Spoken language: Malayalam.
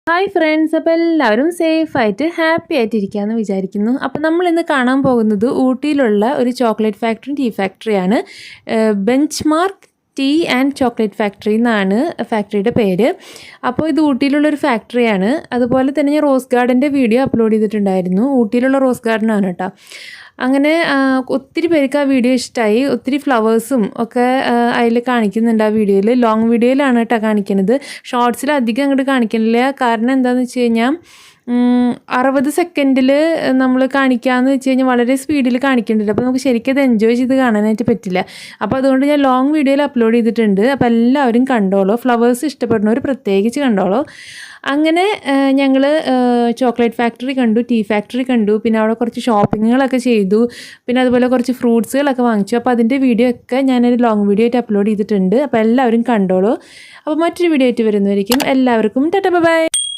ഹായ് ഫ്രണ്ട്സ്, അപ്പോൾ എല്ലാവരും സേഫായിട്ട് ഹാപ്പി ആയിട്ടിരിക്കുകയെന്ന് വിചാരിക്കുന്നു. അപ്പോൾ നമ്മൾ ഇന്ന് കാണാൻ പോകുന്നത് ഊട്ടിയിലുള്ള ഒരു ചോക്ലേറ്റ് ഫാക്ടറി ടീ ഫാക്ടറിയാണ്. Benchmark tea and chocolate factory എന്നാണ് ഫാക്ടറിയുടെ പേര്. അപ്പോൾ ഇത് ഊട്ടിയിലുള്ളൊരു ഫാക്ടറിയാണ്. അതുപോലെ തന്നെ ഞാൻ റോസ് ഗാർഡൻ്റെ വീഡിയോ അപ്ലോഡ് ചെയ്തിട്ടുണ്ടായിരുന്നു. ഊട്ടിയിലുള്ള റോസ് ഗാർഡനാണ് കേട്ടോ. അങ്ങനെ ഒത്തിരി പേർക്ക് ആ വീഡിയോ ഇഷ്ടമായി. ഒത്തിരി ഫ്ലവേഴ്സും ഒക്കെ അതിൽ കാണിക്കുന്നുണ്ട്. ആ വീഡിയോയിൽ ലോങ് വീഡിയോയിലാണ് കേട്ടോ കാണിക്കുന്നത്. ഷോർട്സിൽ അധികം അങ്ങോട്ട് കാണിക്കുന്നില്ല. കാരണം എന്താണെന്ന് വെച്ച് കഴിഞ്ഞാൽ 60 സെക്കൻഡിൽ നമ്മൾ കാണിക്കാമെന്ന് വെച്ച് കഴിഞ്ഞാൽ വളരെ സ്പീഡിൽ കാണിക്കുന്നുണ്ട്. അപ്പോൾ നമുക്ക് ശരിക്കും അത് എൻജോയ് ചെയ്ത് കാണാനായിട്ട് പറ്റില്ല. അപ്പോൾ അതുകൊണ്ട് ഞാൻ ലോങ് വീഡിയോയിൽ അപ്ലോഡ് ചെയ്തിട്ടുണ്ട്. അപ്പോൾ എല്ലാവരും കണ്ടോളൂ. ഫ്ലവേഴ്സ് ഇഷ്ടപ്പെടുന്നവർ പ്രത്യേകിച്ച് കണ്ടോളൂ. അങ്ങനെ ഞങ്ങൾ ചോക്ലേറ്റ് ഫാക്ടറി കണ്ടു, ടീ ഫാക്ടറി കണ്ടു, പിന്നെ അവിടെ കുറച്ച് ഷോപ്പിങ്ങുകളൊക്കെ ചെയ്തു, പിന്നെ അതുപോലെ കുറച്ച് ഫ്രൂട്ട്സുകളൊക്കെ വാങ്ങിച്ചു. അപ്പോൾ അതിൻ്റെ വീഡിയോ ഒക്കെ ഞാനൊരു ലോങ് വീഡിയോ ആയിട്ട് അപ്ലോഡ് ചെയ്തിട്ടുണ്ട്. അപ്പോൾ എല്ലാവരും കണ്ടോളൂ. അപ്പോൾ മറ്റൊരു വീഡിയോ ആയിട്ട് വരുന്നതായിരിക്കും. എല്ലാവർക്കും ടാറ്റാ ബൈ.